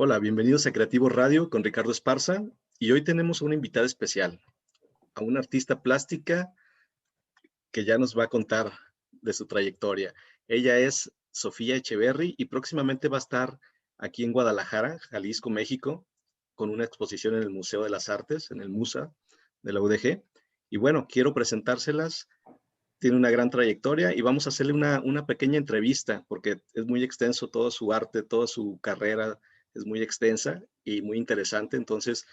Hola, bienvenidos a Creativo Radio con Ricardo Esparza y hoy tenemos una invitada especial, a una artista plástica que ya nos va a contar de su trayectoria. Ella es Sofía Echeverry y próximamente va a estar aquí en Guadalajara, Jalisco, México, con una exposición en el Museo de las Artes, en el MUSA de la UDG. Y bueno, quiero presentárselas. Tiene una gran trayectoria y vamos a hacerle una pequeña entrevista porque es muy extenso todo su arte, toda su carrera es muy extensa y muy interesante. Entonces,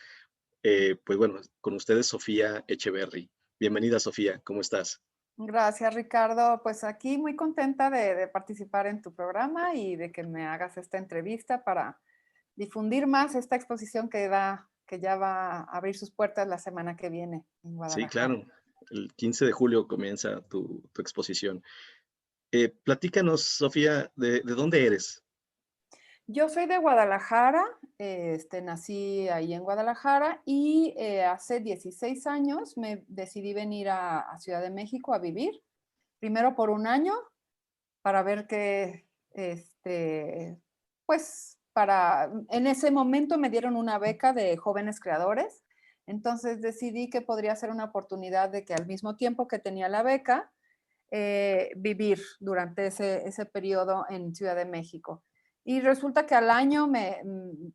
pues bueno, con ustedes Sofía Echeverry. Bienvenida, Sofía, ¿cómo estás? Gracias, Ricardo. Pues aquí muy contenta de participar en tu programa y de que me hagas esta entrevista para difundir más esta exposición que ya va a abrir sus puertas la semana que viene en Sí, Guadalajara. claro. El 15 de julio comienza tu exposición. Platícanos, Sofía, de dónde eres. Yo soy de Guadalajara, nací ahí en Guadalajara y hace 16 años me decidí venir a Ciudad de México a vivir, primero por un año para ver qué, pues, en ese momento me dieron una beca de jóvenes creadores, entonces decidí que podría ser una oportunidad de que al mismo tiempo que tenía la beca, vivir durante ese periodo en Ciudad de México. Y resulta que al año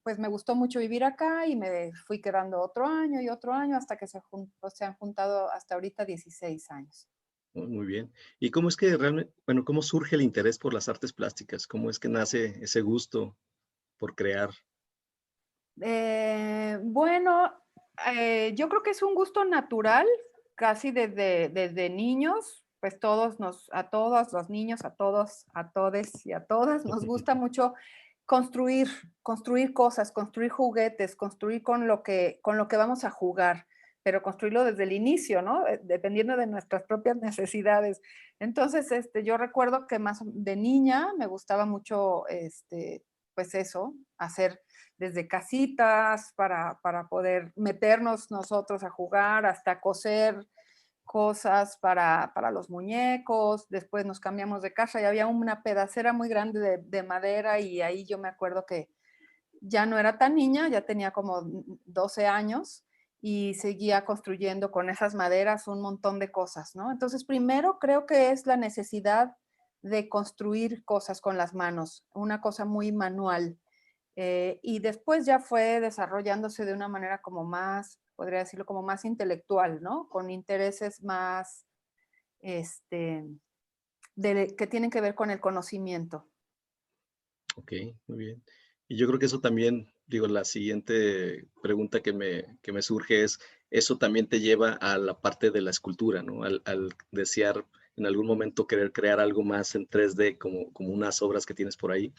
pues me gustó mucho vivir acá y me fui quedando otro año y otro año hasta que se han juntado hasta ahorita 16 años. Muy bien. ¿Y cómo es que realmente, bueno, cómo surge el interés por las artes plásticas? ¿Cómo es que nace ese gusto por crear? Bueno, yo creo que es un gusto natural, casi desde niños, pues a todos los niños, a todos, a todes y a todas, nos gusta mucho construir, construir cosas, construir juguetes, construir con lo que vamos a jugar, pero construirlo desde el inicio, ¿no? Dependiendo de nuestras propias necesidades. Entonces, yo recuerdo que más de niña me gustaba mucho, pues eso, hacer desde casitas para poder meternos nosotros a jugar, hasta coser cosas para los muñecos. Después nos cambiamos de casa y había una pedacera muy grande de madera y ahí yo me acuerdo que ya no era tan niña, ya tenía como 12 años y seguía construyendo con esas maderas un montón de cosas, ¿no? Entonces, primero creo que es la necesidad de construir cosas con las manos, una cosa muy manual. Y después ya fue desarrollándose de una manera como más, podría decirlo, como más intelectual, ¿no? Con intereses más, este, que tienen que ver con el conocimiento. Ok, muy bien. Y yo creo que eso también, digo, la siguiente pregunta que me surge es, eso también te lleva a la parte de la escultura, ¿no? Al desear en algún momento querer crear algo más en 3D, como unas obras que tienes por ahí.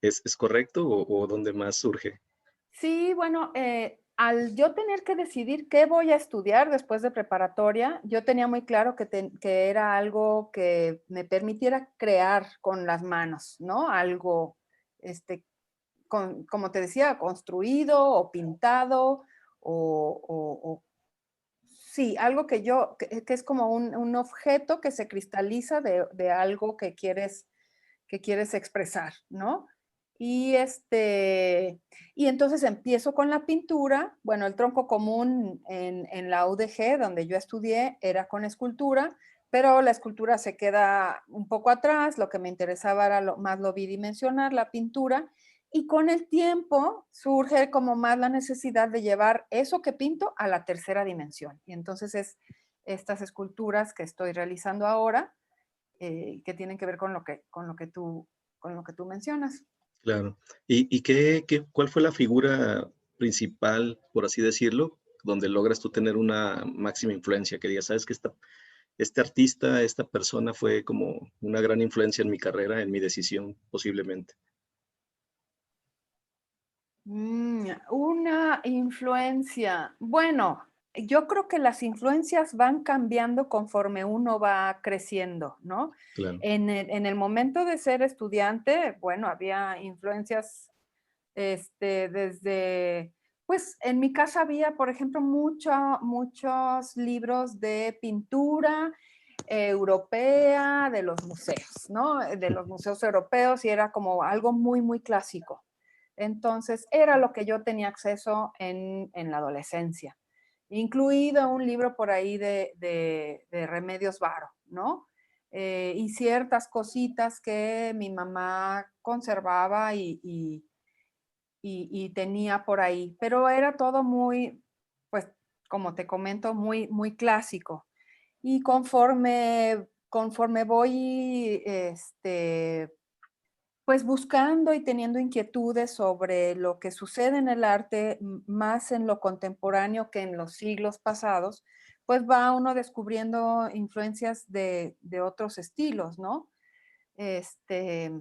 ¿Es correcto o dónde más surge? Sí, bueno, al yo tener que decidir qué voy a estudiar después de preparatoria, yo tenía muy claro que era algo que me permitiera crear con las manos, ¿no? Algo, este, como te decía, construido o pintado o sí, algo que es como un objeto que se cristaliza de algo que quieres expresar, ¿no? Y, y entonces empiezo con la pintura. Bueno, el tronco común en la UDG, donde yo estudié, era con escultura, pero la escultura se queda un poco atrás. Lo que me interesaba era más lo bidimensional, la pintura. Y con el tiempo surge como más la necesidad de llevar eso que pinto a la tercera dimensión. Y entonces es estas esculturas que estoy realizando ahora, que tienen que ver con lo que tú mencionas. Claro. ¿Y cuál fue la figura principal, por así decirlo, donde logras tú tener una máxima influencia? Que digas, sabes que este artista, esta persona fue como una gran influencia en mi carrera, en mi decisión, posiblemente. Una influencia. Bueno, yo creo que las influencias van cambiando conforme uno va creciendo, ¿no? Claro. En el momento de ser estudiante, bueno, había influencias, desde, pues en mi casa había, por ejemplo, muchos libros de pintura europea, de los museos, ¿no? De los museos europeos y era como algo muy, muy clásico. Entonces, era lo que yo tenía acceso en la adolescencia, incluido un libro por ahí de Remedios Varo, ¿no? Y ciertas cositas que mi mamá conservaba y tenía por ahí, pero era todo muy, pues, como te comento, muy, muy clásico. Y conforme voy, pues buscando y teniendo inquietudes sobre lo que sucede en el arte, más en lo contemporáneo que en los siglos pasados, pues va uno descubriendo influencias de otros estilos, ¿no? Este,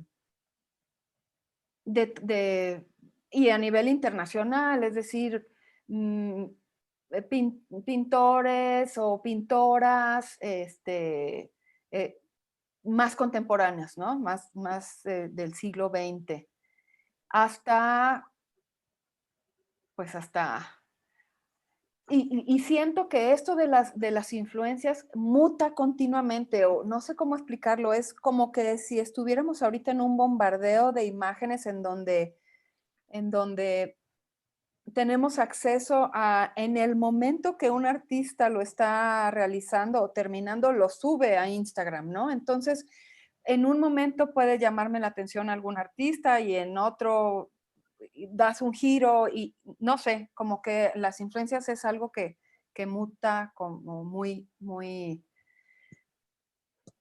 de y a nivel internacional, es decir, mm, pintores o pintoras, eh, más contemporáneas, ¿no? Más del siglo XX, hasta, pues hasta... Y siento que esto de las influencias muta continuamente, o no sé cómo explicarlo, es como que si estuviéramos ahorita en un bombardeo de imágenes en donde tenemos acceso a, en el momento que un artista lo está realizando o terminando, lo sube a Instagram, ¿no? Entonces, en un momento puede llamarme la atención algún artista y en otro das un giro y no sé, como que las influencias es algo que muta como muy, muy,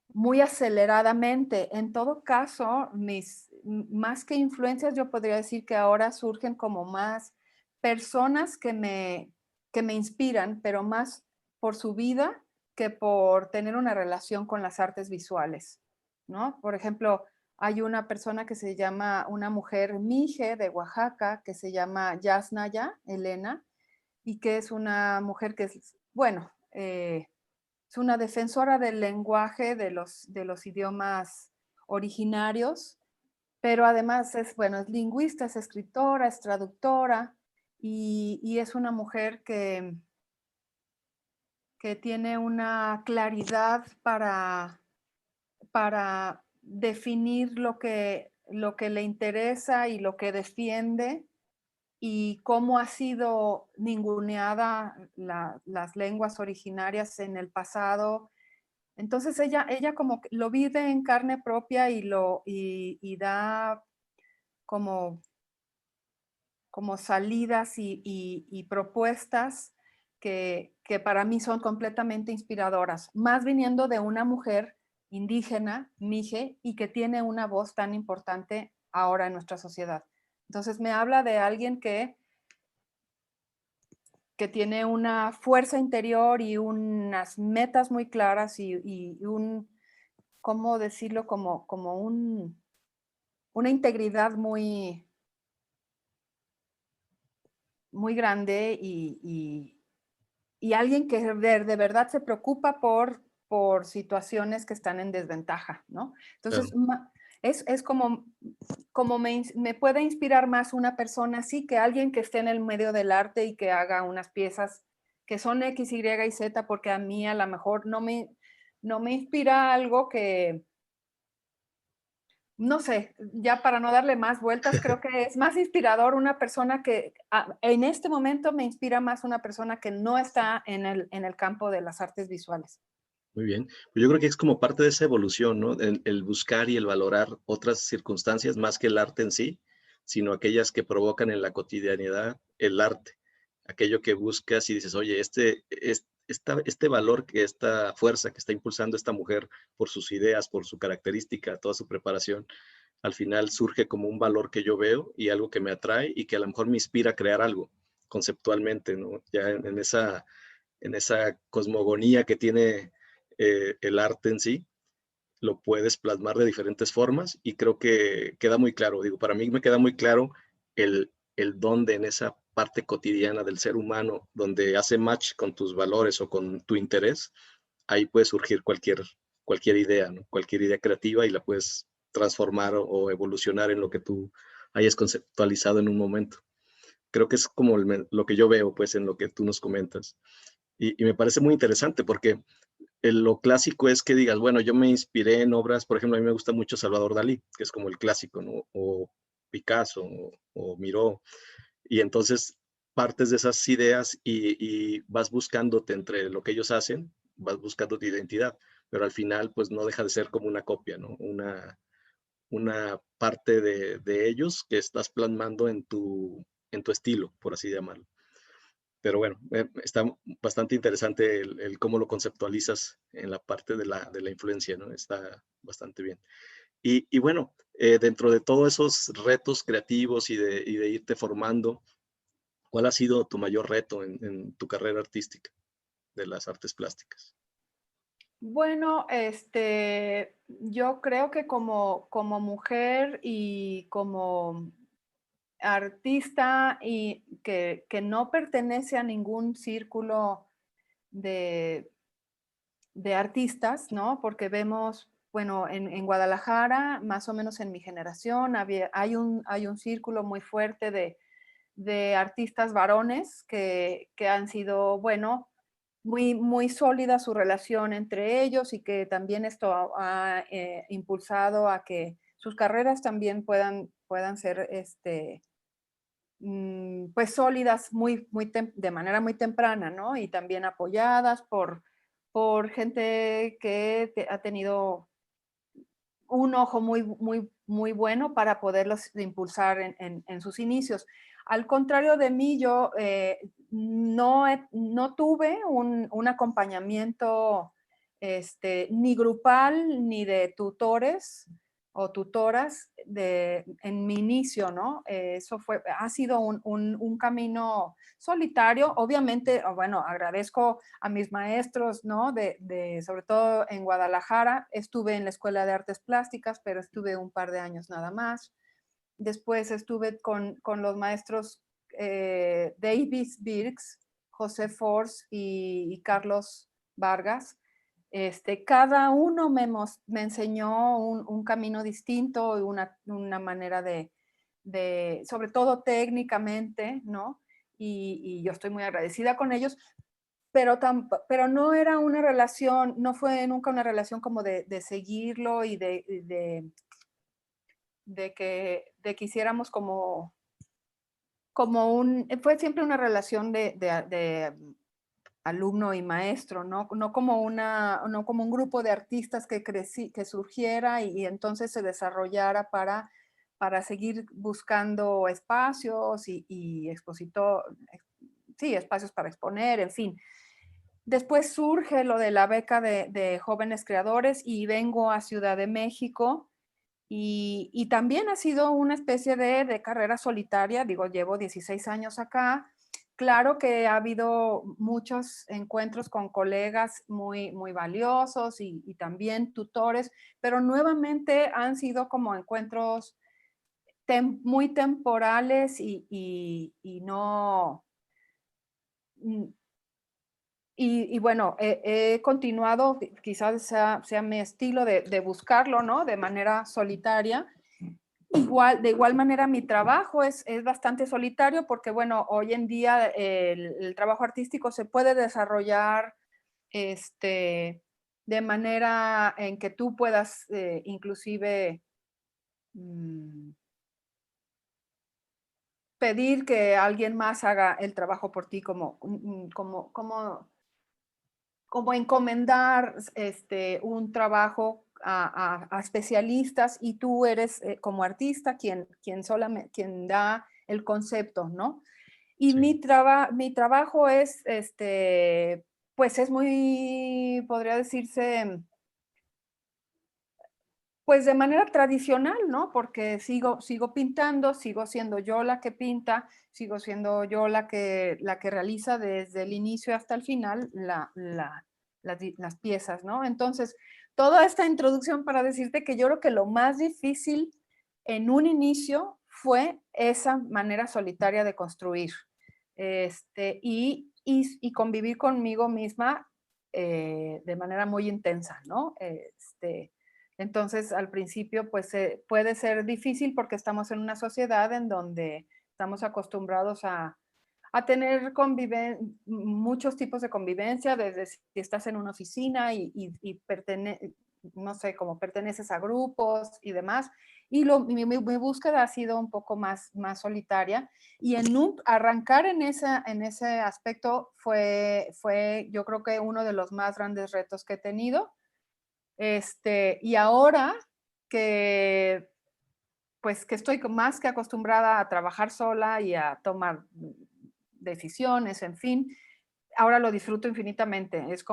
muy aceleradamente. En todo caso, más que influencias, yo podría decir que ahora surgen como más personas que me inspiran, pero más por su vida que por tener una relación con las artes visuales, ¿no? Por ejemplo, hay una persona que se llama, una mujer mije de Oaxaca, que se llama Yasnaya Elena, y que es una mujer que es, bueno, es una defensora del lenguaje de los idiomas originarios, pero además es, bueno, es lingüista, es escritora, es traductora y es una mujer que tiene una claridad para definir lo que le interesa y lo que defiende y cómo ha sido ninguneada las lenguas originarias en el pasado. Entonces ella como que lo vive en carne propia y da como, como salidas y propuestas que para mí son completamente inspiradoras, más viniendo de una mujer indígena, mije, y que tiene una voz tan importante ahora en nuestra sociedad. Entonces me habla de alguien que tiene una fuerza interior y unas metas muy claras y un, ¿cómo decirlo? Como una integridad muy, muy grande y alguien que de verdad se preocupa por situaciones que están en desventaja, ¿no? Entonces, Claro. es como, como me puede inspirar más una persona así que alguien que esté en el medio del arte y que haga unas piezas que son X, Y y Z, porque a mí a lo mejor no me inspira algo que, no sé, ya para no darle más vueltas, creo que es más inspirador una persona que en este momento me inspira más una persona que no está en el campo de las artes visuales. Muy bien. Pues yo creo que es como parte de esa evolución, ¿no? El buscar y el valorar otras circunstancias más que el arte en sí, sino aquellas que provocan en la cotidianidad el arte. Aquello que buscas y dices, oye, este valor, que esta fuerza que está impulsando esta mujer por sus ideas, por su característica, toda su preparación, al final surge como un valor que yo veo y algo que me atrae y que a lo mejor me inspira a crear algo conceptualmente, ¿no? Ya en esa cosmogonía que tiene el arte en sí, lo puedes plasmar de diferentes formas y creo que queda muy claro. Digo, para mí me queda muy claro el dónde en esa parte cotidiana del ser humano, donde hace match con tus valores o con tu interés, ahí puede surgir cualquier idea, ¿no? Cualquier idea creativa y la puedes transformar o evolucionar en lo que tú hayas conceptualizado en un momento. Creo que es como lo que yo veo, pues, en lo que tú nos comentas. Y me parece muy interesante porque lo clásico es que digas, bueno, yo me inspiré en obras, por ejemplo, a mí me gusta mucho Salvador Dalí, que es como el clásico, ¿no? O Picasso o Miró. Y entonces partes de esas ideas y vas buscándote entre lo que ellos hacen, vas buscando tu identidad, pero al final pues no deja de ser como una copia, ¿no? Una parte de ellos que estás plasmando en tu estilo, por así llamarlo. Pero bueno, está bastante interesante el cómo lo conceptualizas en la parte de la influencia, ¿no? Está bastante bien. Y bueno, dentro de todos esos retos creativos y de irte formando, ¿cuál ha sido tu mayor reto en tu carrera artística de las artes plásticas? Bueno, yo creo que como mujer y como artista y que no pertenece a ningún círculo de, de artistas, ¿no? Porque vemos, bueno, en Guadalajara, más o menos en mi generación, hay un círculo muy fuerte de artistas varones que han sido, bueno, muy sólida su relación entre ellos y que también esto ha impulsado a que sus carreras también puedan ser pues sólidas de manera muy temprana, ¿no? Y también apoyadas por gente que ha tenido un ojo muy bueno para poderlos impulsar en sus inicios. Al contrario de mí, yo no tuve un acompañamiento ni grupal ni de tutores o tutoras en mi inicio, ¿no? Eso ha sido un camino solitario. Obviamente, bueno, agradezco a mis maestros, ¿no? Sobre todo en Guadalajara, estuve en la Escuela de Artes Plásticas, pero estuve un par de años nada más. Después estuve con los maestros Davis Birks, José Force y Carlos Vargas. Cada uno me enseñó un camino distinto y una manera sobre todo técnicamente, ¿no? Y yo estoy muy agradecida con ellos, pero no era una relación, no fue nunca una relación como de seguirlo y de que hiciéramos fue siempre una relación de alumno y maestro, ¿no? No como un grupo de artistas que surgiera y entonces se desarrollara para seguir buscando espacios y sí, espacios para exponer, en fin. Después surge lo de la beca de jóvenes creadores y vengo a Ciudad de México y también ha sido una especie de carrera solitaria. Digo, llevo 16 años acá. Claro que ha habido muchos encuentros con colegas muy valiosos y también tutores, pero nuevamente han sido como encuentros muy temporales y no, y bueno, he continuado, quizás sea mi estilo de buscarlo, ¿no? De manera solitaria. De igual manera, mi trabajo es bastante solitario porque, bueno, hoy en día el trabajo artístico se puede desarrollar de manera en que tú puedas inclusive mm, pedir que alguien más haga el trabajo por ti, como encomendar un trabajo a especialistas y tú eres como artista quien da el concepto, ¿no? Y Sí. mi trabajo es, pues es muy, podría decirse, pues de manera tradicional, ¿no? Porque sigo pintando, sigo siendo yo la que pinta, sigo siendo yo la que realiza desde el inicio hasta el final las piezas, ¿no? Entonces, toda esta introducción para decirte que yo creo que lo más difícil en un inicio fue esa manera solitaria de construir y convivir conmigo misma de manera muy intensa, ¿no? Entonces, al principio, pues puede ser difícil porque estamos en una sociedad en donde estamos acostumbrados a tener muchos tipos de convivencia, desde si estás en una oficina no sé, como perteneces a grupos y demás. Y mi búsqueda ha sido un poco más solitaria. Y arrancar en ese aspecto fue, yo creo que uno de los más grandes retos que he tenido. Y ahora que, pues, que estoy más que acostumbrada a trabajar sola y a tomar decisiones, en fin, ahora lo disfruto infinitamente. Es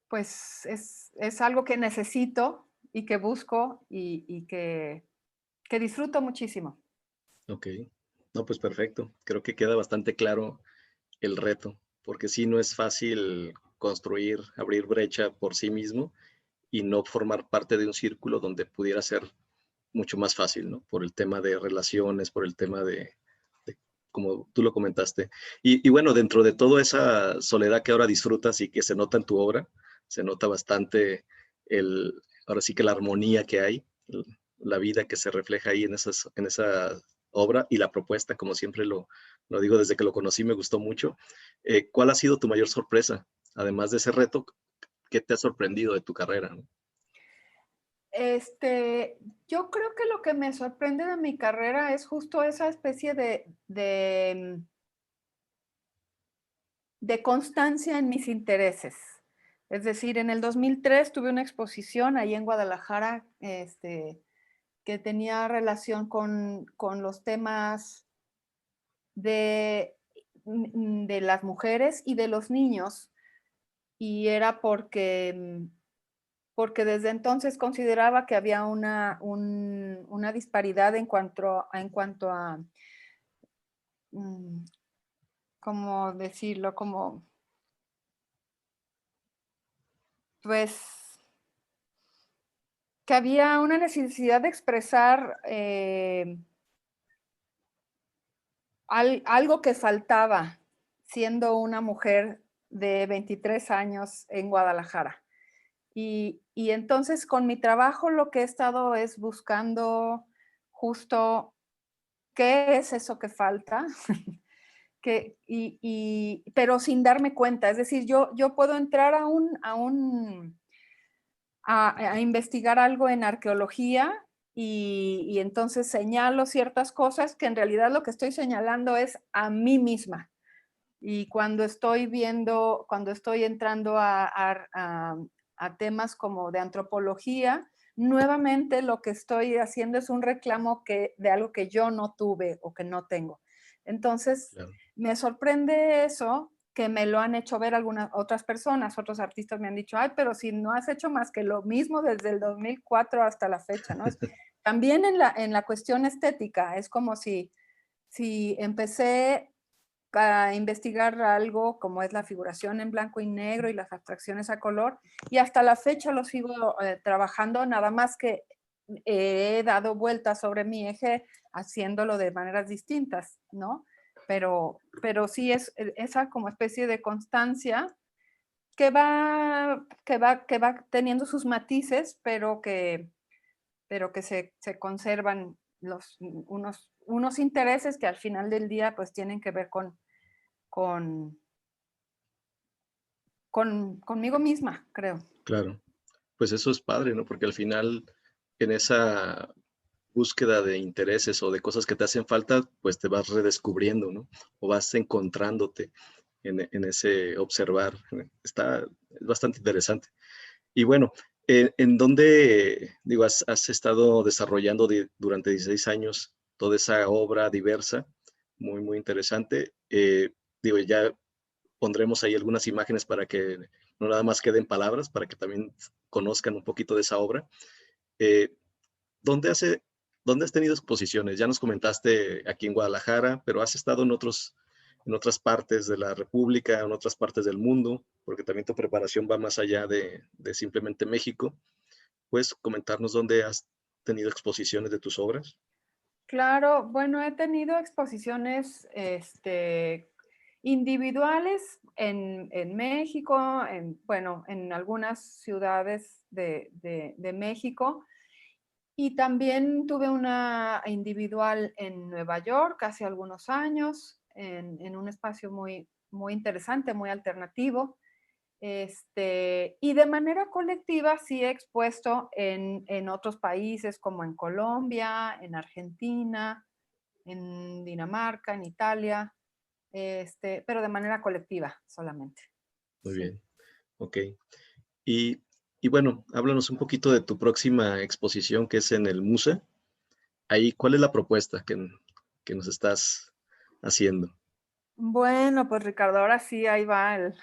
pues es algo que necesito y que busco y que disfruto muchísimo. Ok. No, pues perfecto. Creo que queda bastante claro el reto, porque sí no es fácil construir, abrir brecha por sí mismo y no formar parte de un círculo donde pudiera ser mucho más fácil, ¿no? Por el tema de relaciones, por el tema de como tú lo comentaste. Y bueno, dentro de toda esa soledad que ahora disfrutas y que se nota en tu obra, se nota bastante ahora sí que la armonía que hay, la vida que se refleja ahí en esa obra y la propuesta, como siempre lo digo desde que lo conocí, me gustó mucho. ¿Cuál ha sido tu mayor sorpresa? Además de ese reto, ¿qué te ha sorprendido de tu carrera? ¿No? Yo creo que lo que me sorprende de mi carrera es justo esa especie de constancia en mis intereses. Es decir, en el 2003 tuve una exposición ahí en Guadalajara, que tenía relación con los temas de, de las mujeres y de los niños, y era porque desde entonces consideraba que había una disparidad en cuanto a, mm, ¿cómo decirlo? Como, pues, que había una necesidad de expresar algo que faltaba siendo una mujer de 23 años en Guadalajara. Y entonces con mi trabajo lo que he estado es buscando justo qué es eso que falta, pero sin darme cuenta. Es decir, yo puedo entrar a investigar algo en arqueología y entonces señalo ciertas cosas que en realidad lo que estoy señalando es a mí misma. Y cuando estoy entrando a temas como de antropología, nuevamente lo que estoy haciendo es un reclamo de algo que yo no tuve o que no tengo. Entonces, Claro. me sorprende eso, que me lo han hecho ver algunas otras personas, otros artistas me han dicho, ay, pero si no has hecho más que lo mismo desde el 2004 hasta la fecha, ¿no? También en la cuestión estética, es como si empecé a investigar algo como es la figuración en blanco y negro y las abstracciones a color, y hasta la fecha lo sigo trabajando, nada más que he dado vueltas sobre mi eje haciéndolo de maneras distintas, ¿no? Pero sí es esa como especie de constancia que va teniendo sus matices, pero que se conservan unos intereses que al final del día pues tienen que ver con, conmigo misma, creo. Claro. Pues eso es padre, ¿no? Porque al final, en esa búsqueda de intereses o de cosas que te hacen falta, pues te vas redescubriendo, ¿no? O vas encontrándote en ese observar. Es bastante interesante. Y bueno, ¿en dónde, digo, has estado desarrollando durante 16 años toda esa obra diversa, muy, muy interesante? Digo, ya pondremos ahí algunas imágenes para que no nada más queden palabras, para que también conozcan un poquito de esa obra. Eh, ¿dónde, hace, ¿Dónde has tenido exposiciones? Ya nos comentaste aquí en Guadalajara, pero has estado en otras partes de la República, en otras partes del mundo, porque también tu preparación va más allá de simplemente México. ¿Puedes comentarnos dónde has tenido exposiciones de tus obras? Claro, bueno, he tenido exposiciones individuales en México, bueno, en algunas ciudades de México, y también tuve una individual en Nueva York hace algunos años, en un espacio muy, muy interesante, muy alternativo. Y de manera colectiva sí he expuesto en otros países como en Colombia, en Argentina, en Dinamarca, en Italia, pero de manera colectiva solamente. Muy Sí. bien, ok. Y, y bueno, háblanos un poquito de tu próxima exposición que es en el MUSE. Ahí, ¿cuál es la propuesta que nos estás haciendo? Bueno, pues Ricardo, ahora sí, ahí va el...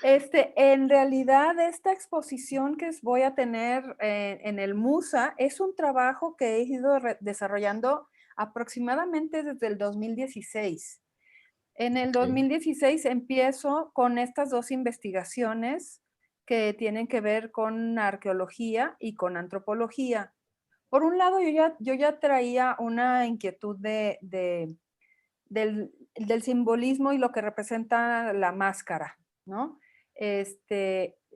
En realidad, esta exposición que voy a tener en el MUSA es un trabajo que he ido desarrollando aproximadamente desde el 2016. En el Ok, 2016 empiezo con estas dos investigaciones que tienen que ver con arqueología y con antropología. Por un lado, yo ya traía una inquietud del simbolismo y lo que representa la máscara, ¿no?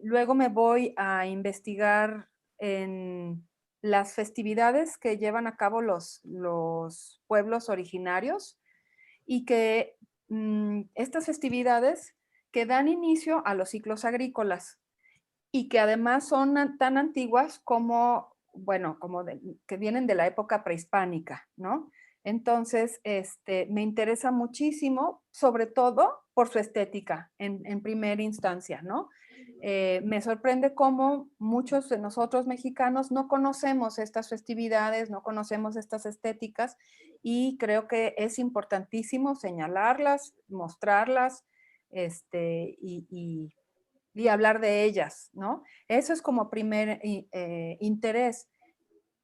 Luego me voy a investigar en las festividades que llevan a cabo los pueblos originarios y que estas festividades que dan inicio a los ciclos agrícolas y que además son tan antiguas como, bueno, que vienen de la época prehispánica, ¿no? Entonces, me interesa muchísimo, sobre todo por su estética en primera instancia, ¿no? Me sorprende cómo muchos de nosotros mexicanos no conocemos estas festividades, no conocemos estas estéticas y creo que es importantísimo señalarlas, mostrarlas, y hablar de ellas, ¿no? Eso es como primer interés.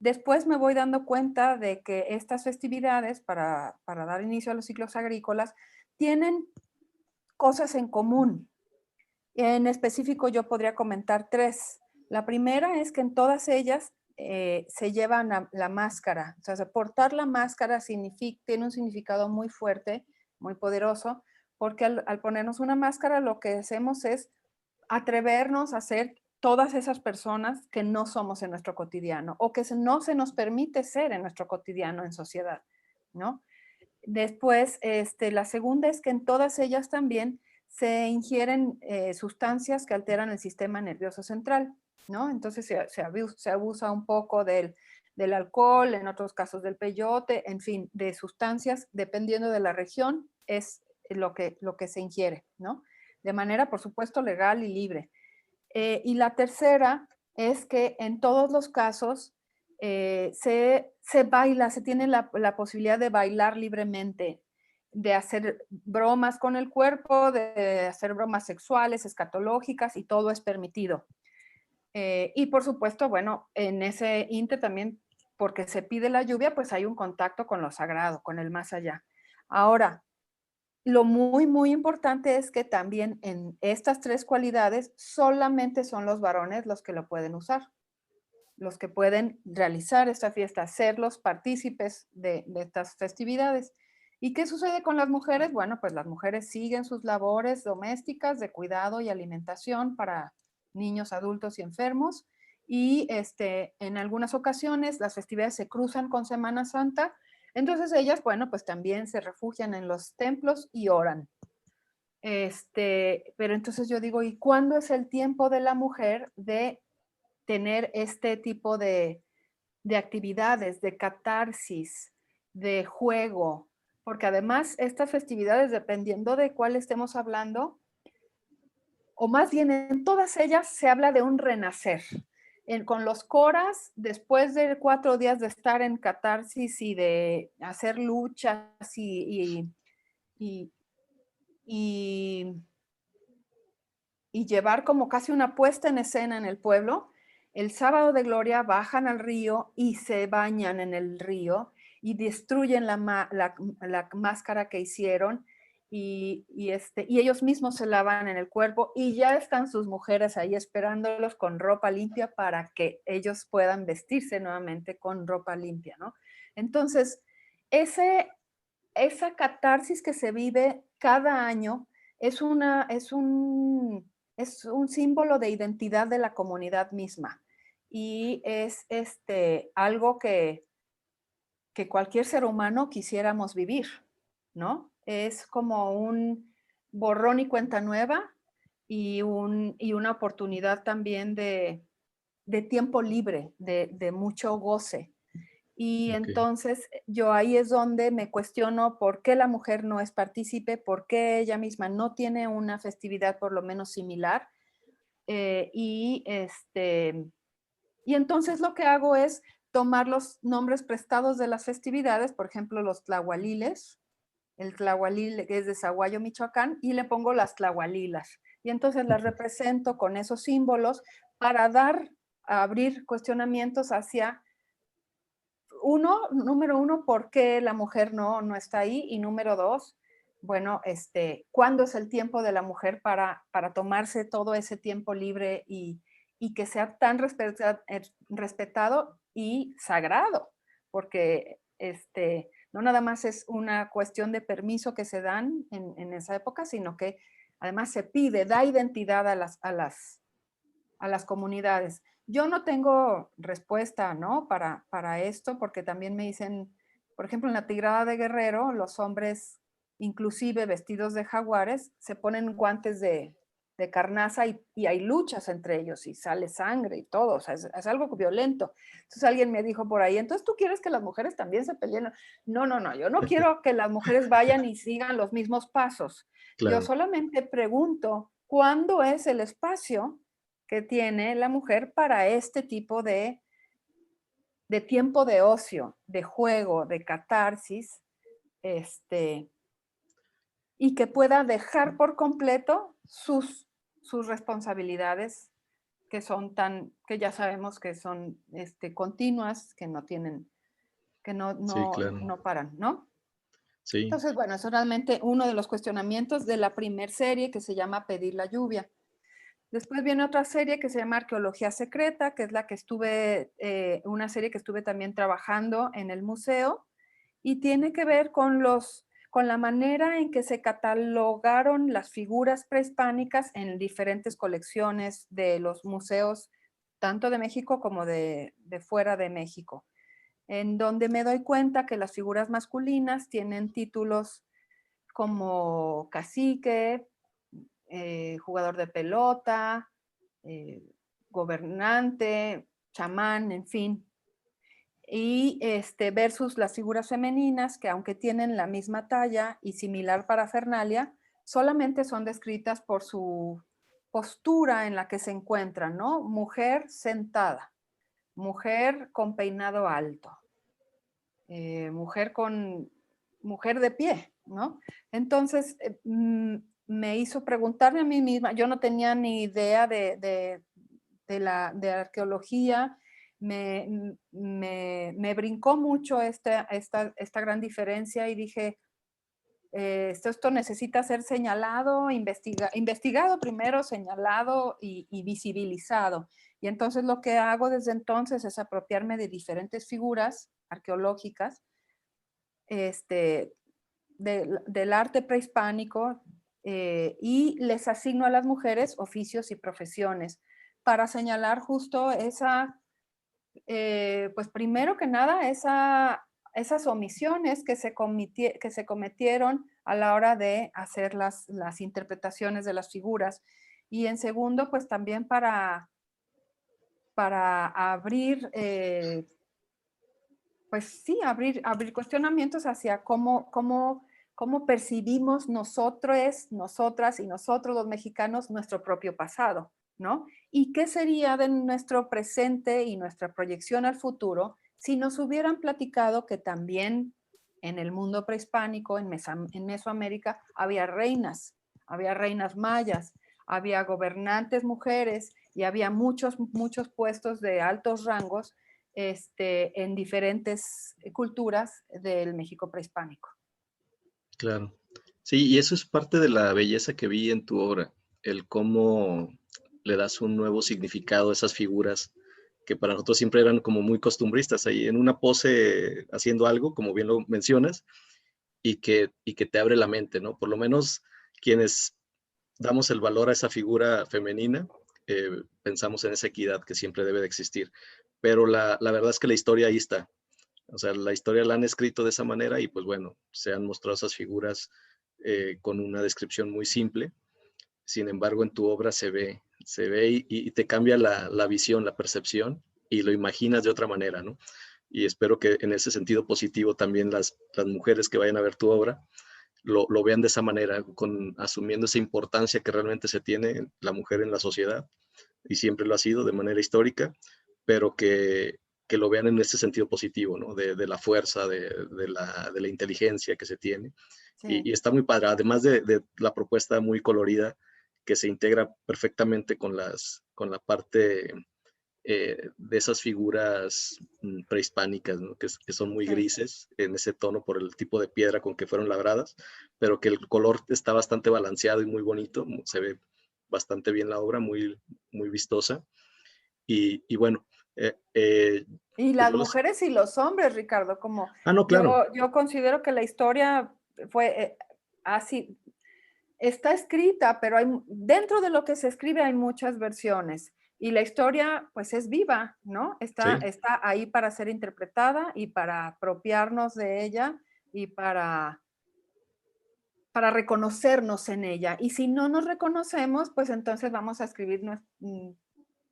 Después me voy dando cuenta de que estas festividades, para dar inicio a los ciclos agrícolas, tienen cosas en común. En específico, yo podría comentar tres. La primera es que en todas ellas se lleva la máscara. O sea, portar la máscara tiene un significado muy fuerte, muy poderoso, porque al ponernos una máscara lo que hacemos es atrevernos a ser todas esas personas que no somos en nuestro cotidiano o que no se nos permite ser en nuestro cotidiano en sociedad, ¿no? Después, la segunda es que en todas ellas también se ingieren sustancias que alteran el sistema nervioso central, ¿no? Entonces se abusa un poco del alcohol, en otros casos del peyote, en fin, de sustancias, dependiendo de la región, es lo que se ingiere, ¿no? De manera, por supuesto, legal y libre. Y la tercera es que en todos los casos se baila, se tiene la posibilidad de bailar libremente, de hacer bromas con el cuerpo, de hacer bromas sexuales, escatológicas, y todo es permitido. Y por supuesto, bueno, en ese inter también, porque se pide la lluvia, pues hay un contacto con lo sagrado, con el más allá. Ahora, lo muy, muy importante es que también en estas tres cualidades solamente son los varones los que lo pueden usar, los que pueden realizar esta fiesta, ser los partícipes de estas festividades. ¿Y qué sucede con las mujeres? Bueno, pues las mujeres siguen sus labores domésticas de cuidado y alimentación para niños, adultos y enfermos. Y en algunas ocasiones las festividades se cruzan con Semana Santa. Entonces ellas, bueno, pues también se refugian en los templos y oran. Pero entonces yo digo, ¿y cuándo es el tiempo de la mujer de tener este tipo de actividades, de catarsis, de juego? Porque además estas festividades, dependiendo de cuál estemos hablando, o más bien en todas ellas se habla de un renacer. Con los coras, después de 4 días de estar en catarsis y de hacer luchas y, y, y llevar como casi una puesta en escena en el pueblo, el sábado de gloria bajan al río y se bañan en el río y destruyen la máscara que hicieron y ellos mismos se lavan en el cuerpo y ya están sus mujeres ahí esperándolos con ropa limpia para que ellos puedan vestirse nuevamente con ropa limpia, ¿no? Entonces, esa catarsis que se vive cada año es, es un símbolo de identidad de la comunidad misma y es algo que cualquier ser humano quisiéramos vivir, ¿no? Es como un borrón y cuenta nueva y una oportunidad también de tiempo libre, de mucho goce. Y Ok. entonces yo ahí es donde me cuestiono por qué la mujer no es partícipe, por qué ella misma no tiene una festividad por lo menos similar. Y entonces lo que hago es tomar los nombres prestados de las festividades, por ejemplo, los tlahualiles, el tlahualil que es de Zaguayo, Michoacán, y le pongo las tlahualilas. Y entonces las represento con esos símbolos para abrir cuestionamientos hacia número uno, ¿por qué la mujer no está ahí? Y número dos, bueno, ¿cuándo es el tiempo de la mujer para tomarse todo ese tiempo libre y que sea tan respetado y sagrado? Porque no nada más es una cuestión de permiso que se dan en esa época, sino que además se pide, da identidad a las comunidades. Yo no tengo respuesta, ¿no? Para esto, porque también me dicen, por ejemplo, en la Tigrada de Guerrero, los hombres, inclusive vestidos de jaguares, se ponen guantes de carnaza y hay luchas entre ellos y sale sangre y todo, o sea, es algo violento. Entonces alguien me dijo por ahí, entonces tú quieres que las mujeres también se peleen. No, no, no, yo no quiero que las mujeres vayan y sigan los mismos pasos. Yo Claro. solamente pregunto, ¿cuándo es el espacio que tiene la mujer para este tipo de tiempo de ocio, de juego, de catarsis, y que pueda dejar por completo sus responsabilidades que ya sabemos que son continuas, que no tienen, que Sí, claro. no paran, ¿no? Sí. Entonces, bueno, eso es realmente uno de los cuestionamientos de la primer serie que se llama Pedir la lluvia. Después viene otra serie que se llama Arqueología Secreta, que es la que una serie que estuve también trabajando en el museo y tiene que ver con la manera en que se catalogaron las figuras prehispánicas en diferentes colecciones de los museos, tanto de México como de fuera de México, en donde me doy cuenta que las figuras masculinas tienen títulos como cacique, jugador de pelota, eh, gobernante, chamán, en fin. Y versus las figuras femeninas que aunque tienen la misma talla y similar parafernalia, solamente son descritas por su postura en la que se encuentran, ¿no? Mujer sentada, mujer con peinado alto, mujer de pie, ¿no? Entonces, me hizo preguntarme a mí misma, yo no tenía ni idea de arqueología, me brincó mucho esta gran diferencia y dije, esto necesita ser señalado, investigado primero, señalado y visibilizado. Y entonces lo que hago desde entonces es apropiarme de diferentes figuras arqueológicas del arte prehispánico y les asigno a las mujeres oficios y profesiones para señalar justo pues primero que nada, esas omisiones que se cometieron a la hora de hacer las interpretaciones de las figuras. Y en segundo, pues también para abrir pues sí, abrir cuestionamientos hacia cómo percibimos nosotras y nosotros los mexicanos nuestro propio pasado, ¿no? Y qué sería de nuestro presente y nuestra proyección al futuro si nos hubieran platicado que también en el mundo prehispánico, en Mesoamérica, había reinas mayas, había gobernantes mujeres y había muchos puestos de altos rangos en diferentes culturas del México prehispánico. Claro. Sí, y eso es parte de la belleza que vi en tu obra, el cómo le das un nuevo significado a esas figuras que para nosotros siempre eran como muy costumbristas, ahí en una pose haciendo algo, como bien lo mencionas, y que te abre la mente, ¿no? Por lo menos quienes damos el valor a esa figura femenina, pensamos en esa equidad que siempre debe de existir. Pero la verdad es que la historia ahí está. O sea, la historia la han escrito de esa manera y pues bueno, se han mostrado esas figuras con una descripción muy simple. sin embargo en tu obra se ve y te cambia la visión, la percepción y lo imaginas de otra manera, ¿no? Y espero que en ese sentido positivo también las mujeres que vayan a ver tu obra lo vean de esa manera, asumiendo esa importancia que realmente se tiene la mujer en la sociedad y siempre lo ha sido de manera histórica, pero que lo vean en ese sentido positivo, ¿no? De la fuerza, de la inteligencia que se tiene. Sí, Y está muy padre, además de la propuesta muy colorida que se integra perfectamente con la parte de esas figuras prehispánicas, ¿no? Que son muy sí. grises en ese tono por el tipo de piedra con que fueron labradas, pero que el color está bastante balanceado y muy bonito, se ve bastante bien la obra, muy vistosa. Y bueno, Y pues las mujeres y los hombres, Ricardo, como no, claro, yo considero que la historia fue así, está escrita, pero dentro de lo que se escribe hay muchas versiones. Y la historia, pues es viva, ¿no? sí, Está ahí para ser interpretada y para apropiarnos de ella y para reconocernos en ella. Y si no nos reconocemos, pues entonces vamos a escribir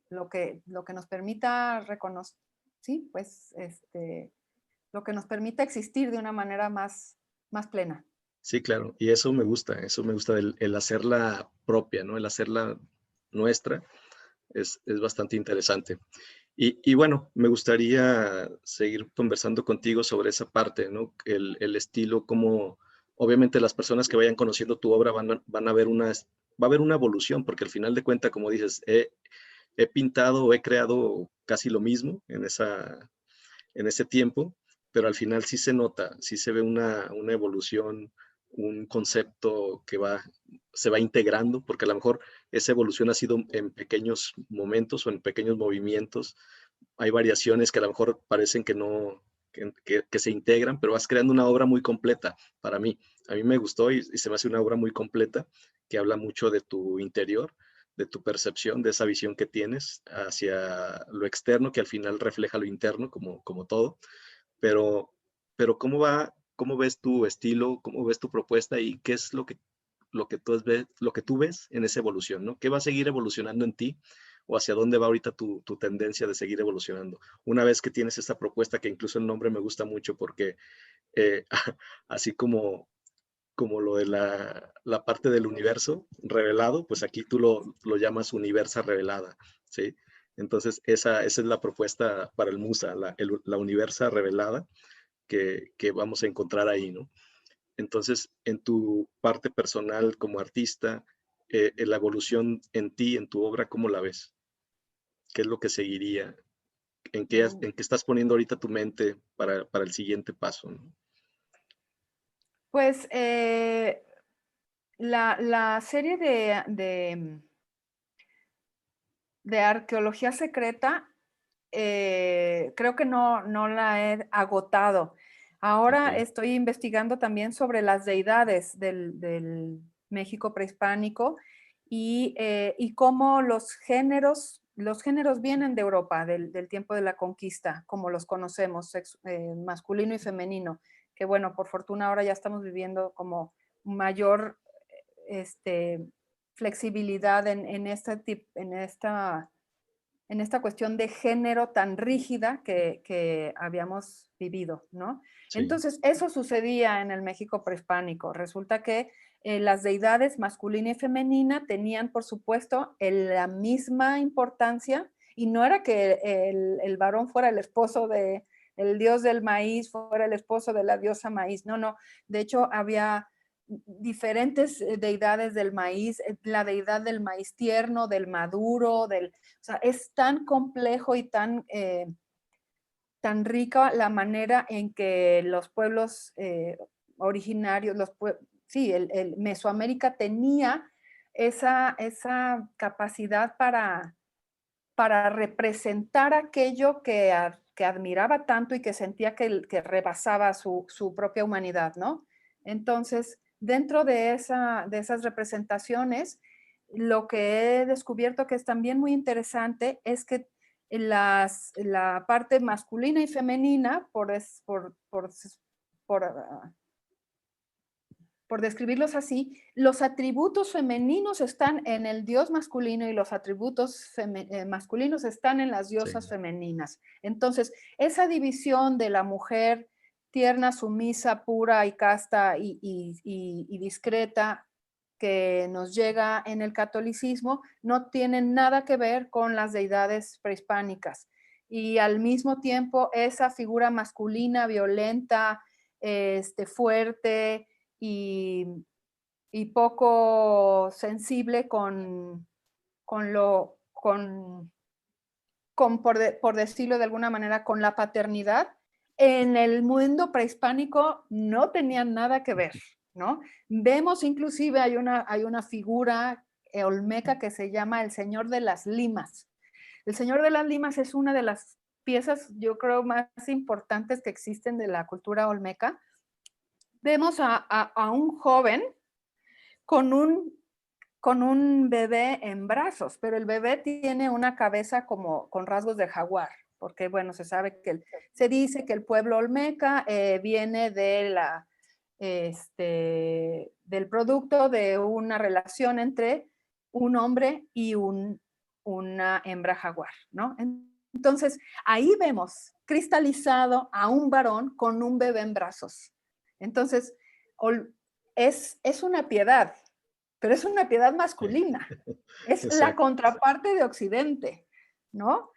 lo que nos permita reconocer, sí, pues lo que nos permita existir de una manera más plena. sí, claro. Y eso me gusta el hacerla propia, ¿no? El hacerla nuestra es bastante interesante. Y bueno, me gustaría seguir conversando contigo sobre esa parte, ¿no? El estilo, como obviamente las personas que vayan conociendo tu obra van a ver va a haber una evolución, porque al final de cuentas, como dices, he pintado o he creado casi lo mismo en ese tiempo, pero al final sí se nota, sí se ve una evolución, un concepto se va integrando, porque a lo mejor esa evolución ha sido en pequeños momentos o en pequeños movimientos. Hay variaciones que a lo mejor parecen que no, que se integran, pero vas creando una obra muy completa para mí. A mí me gustó y se me hace una obra muy completa que habla mucho de tu interior, de tu percepción, de esa visión que tienes hacia lo externo, que al final refleja lo interno, como todo. Pero, pero cómo ves tu estilo, cómo ves tu propuesta y qué es lo que tú ves en esa evolución, ¿no? ¿Qué va a seguir evolucionando en ti o hacia dónde va ahorita tu tendencia de seguir evolucionando? Una vez que tienes esta propuesta, que incluso el nombre me gusta mucho porque eh, así como lo de la parte del universo revelado, pues aquí tú lo llamas universa revelada, ¿sí? Entonces, esa es la propuesta para el Musa, la universa revelada que vamos a encontrar ahí, ¿no? Entonces, en tu parte personal como artista, la evolución en ti, en tu obra, ¿cómo la ves? ¿Qué es lo que seguiría? ¿En qué estás poniendo ahorita tu mente para el siguiente paso, ¿no? Pues la serie de arqueología secreta, creo que no la he agotado. Ahora Ok, estoy investigando también sobre las deidades del México prehispánico y cómo los géneros vienen de Europa, del tiempo de la conquista, como los conocemos, masculino y femenino, que bueno, por fortuna ahora ya estamos viviendo como mayor este, flexibilidad en esta cuestión de género tan rígida que habíamos vivido, ¿no? sí, Entonces, eso sucedía en el México prehispánico. Resulta que las deidades masculina y femenina tenían, por supuesto, la misma importancia y no era que el varón fuera el esposo de el dios del maíz, fuera el esposo de la diosa maíz. No, no. De hecho, había diferentes deidades del maíz, la deidad del maíz tierno, del maduro, o sea, es tan complejo y tan rica la manera en que los pueblos originarios, sí, Mesoamérica tenía esa capacidad para representar aquello que admiraba tanto y que sentía que rebasaba su propia humanidad, ¿no? Entonces, dentro de esas representaciones, lo que he descubierto que es también muy interesante es que la parte masculina y femenina, por por describirlos así, los atributos femeninos están en el dios masculino y los atributos masculinos están en las diosas Sí. femeninas. Entonces, esa división de la mujer tierna, sumisa, pura y casta y discreta que nos llega en el catolicismo no tiene nada que ver con las deidades prehispánicas. Y al mismo tiempo, esa figura masculina, violenta, fuerte, y, y poco sensible por decirlo de alguna manera, con la paternidad, en el mundo prehispánico no tenían nada que ver, ¿no? Vemos inclusive, hay una figura olmeca que se llama el Señor de las Limas. El Señor de las Limas es una de las piezas, yo creo, más importantes que existen de la cultura olmeca. Vemos a un joven con un bebé en brazos, pero el bebé tiene una cabeza como con rasgos de jaguar, porque bueno, se dice que el pueblo olmeca viene del producto de una relación entre un hombre y una hembra jaguar, ¿no? Entonces, ahí vemos cristalizado a un varón con un bebé en brazos. Entonces, es una piedad, pero es una piedad masculina. Es la Exacto. contraparte de Occidente, ¿no?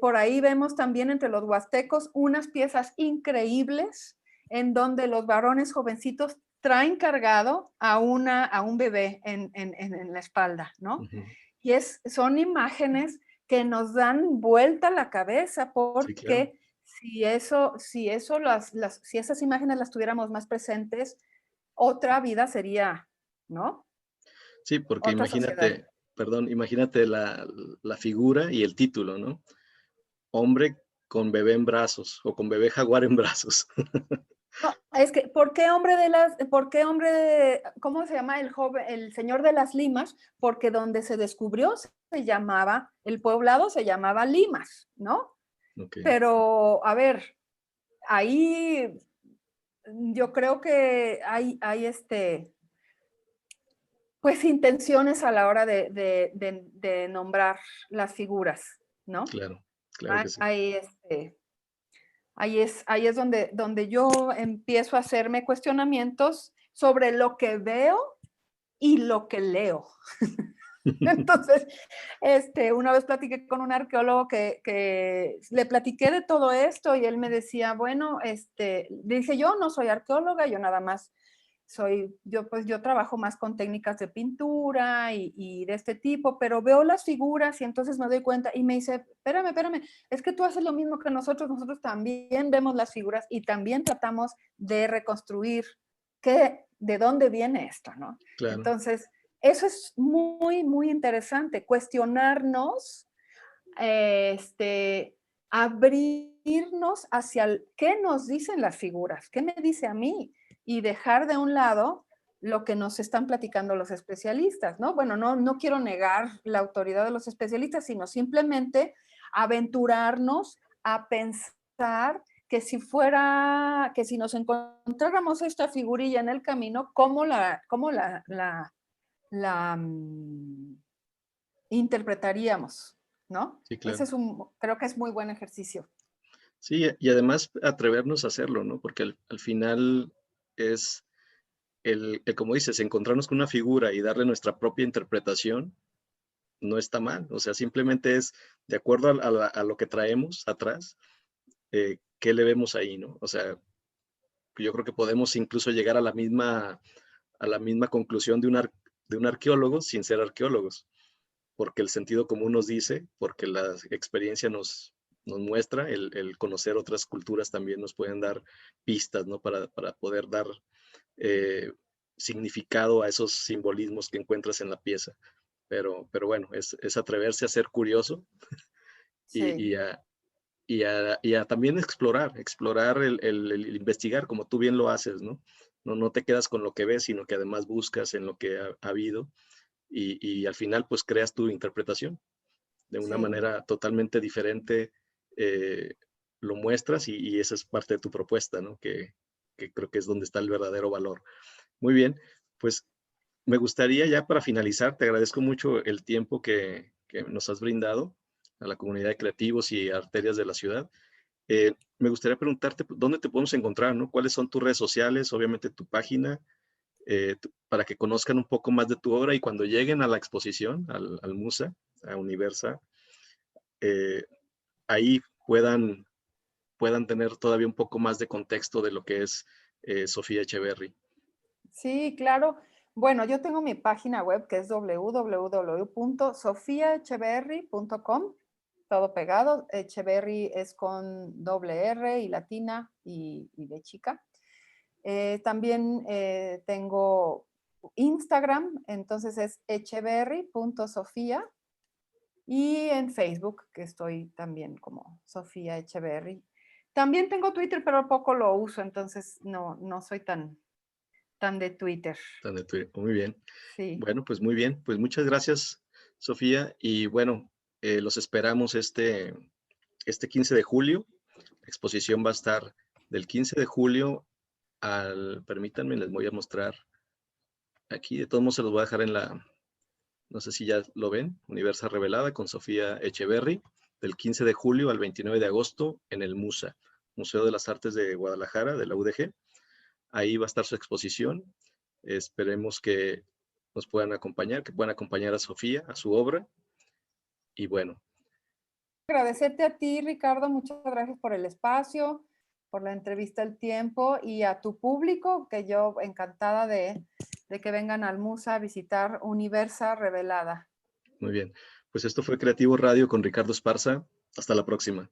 Por ahí vemos también entre los huastecos unas piezas increíbles en donde los varones jovencitos traen cargado a un bebé en la espalda, ¿no? Ujú. Y son imágenes que nos dan vuelta la cabeza Sí, claro. porque si esas imágenes las tuviéramos más presentes, otra vida sería, ¿no? Sí, porque Otra sociedad. imagínate, perdón, imagínate la figura y el título, ¿no? Hombre con bebé en brazos o con bebé jaguar en brazos. No, es que, ¿cómo se llama el joven, el señor de las Limas? Porque donde se descubrió el poblado se llamaba Limas, ¿no? Ok, Pero, a ver, ahí yo creo que hay pues intenciones a la hora de nombrar las figuras, ¿no? claro, claro Hay, que sí. hay, ahí es donde yo empiezo a hacerme cuestionamientos sobre lo que veo y lo que leo. Entonces, una vez platiqué con un arqueólogo que le platiqué de todo esto y él me decía, bueno, dije, yo no soy arqueóloga, yo nada más yo trabajo más con técnicas de pintura y de este tipo, pero veo las figuras y entonces me doy cuenta y me dice, espérame, es que tú haces lo mismo que nosotros también vemos las figuras y también tratamos de reconstruir de dónde viene esto, ¿no? Claro, Entonces, eso es muy, muy interesante, cuestionarnos, abrirnos hacia qué nos dicen las figuras, qué me dice a mí, y dejar de un lado lo que nos están platicando los especialistas, ¿no? Bueno, no quiero negar la autoridad de los especialistas, sino simplemente aventurarnos a pensar que si nos encontráramos esta figurilla en el camino, ¿cómo la interpretaríamos? ¿No? sí, claro. Creo que es muy buen ejercicio. Sí, y además atrevernos a hacerlo, ¿no? Porque al final es como dices, encontrarnos con una figura y darle nuestra propia interpretación, no está mal. O sea, simplemente es de acuerdo a lo que traemos atrás, qué le vemos ahí, ¿no? O sea, yo creo que podemos incluso llegar a la misma conclusión de un arqueólogo sin ser arqueólogos, porque el sentido común nos dice, porque la experiencia nos muestra, el conocer otras culturas también nos pueden dar pistas, ¿no? Para poder dar eh, significado a esos simbolismos que encuentras en la pieza. Pero bueno, es atreverse a ser curioso Sí, y, y a, y a también explorar el investigar, como tú bien lo haces, ¿no? No te quedas con lo que ves, sino que además buscas en lo que ha habido y al final pues creas tu interpretación de una sí. manera totalmente diferente, eh, lo muestras y esa es parte de tu propuesta, ¿no? Que creo que es donde está el verdadero valor. Muy bien, pues me gustaría ya para finalizar, te agradezco mucho el tiempo que nos has brindado a la comunidad de creativos y arterias de la ciudad. Me gustaría preguntarte dónde te podemos encontrar, ¿no? ¿Cuáles son tus redes sociales? Obviamente tu página, para que conozcan un poco más de tu obra y cuando lleguen a la exposición, al Musa, a Universa, eh, ahí puedan tener todavía un poco más de contexto de lo que es Sofía Echeverry. Sí, claro. Bueno, yo tengo mi página web que es www.sofiaecheverry.com, todo pegado. Echeverry es con doble R y latina y de chica. También tengo Instagram, entonces es echeverry.sofía. Y en Facebook, que estoy también como Sofía Echeverry. También tengo Twitter, pero poco lo uso, entonces no soy tan de Twitter. Muy bien. Sí. Bueno, pues muy bien. Pues muchas gracias, Sofía. Y bueno, los esperamos este 15 de julio. La exposición va a estar del 15 de julio permítanme, les voy a mostrar aquí. De todos modos se los voy a dejar no sé si ya lo ven, Universa Revelada con Sofía Echeverry, del 15 de julio al 29 de agosto en el MUSA, Museo de las Artes de Guadalajara, de la UDG. Ahí va a estar su exposición. Esperemos que nos puedan acompañar, que puedan acompañar a Sofía, a su obra. Y bueno. Agradecerte a ti, Ricardo, muchas gracias por el espacio, por la entrevista, el tiempo, y a tu público, que yo encantada de que vengan al MUSA a visitar Universa Revelada. Muy bien. Pues esto fue Creativo Radio con Ricardo Esparza. Hasta la próxima.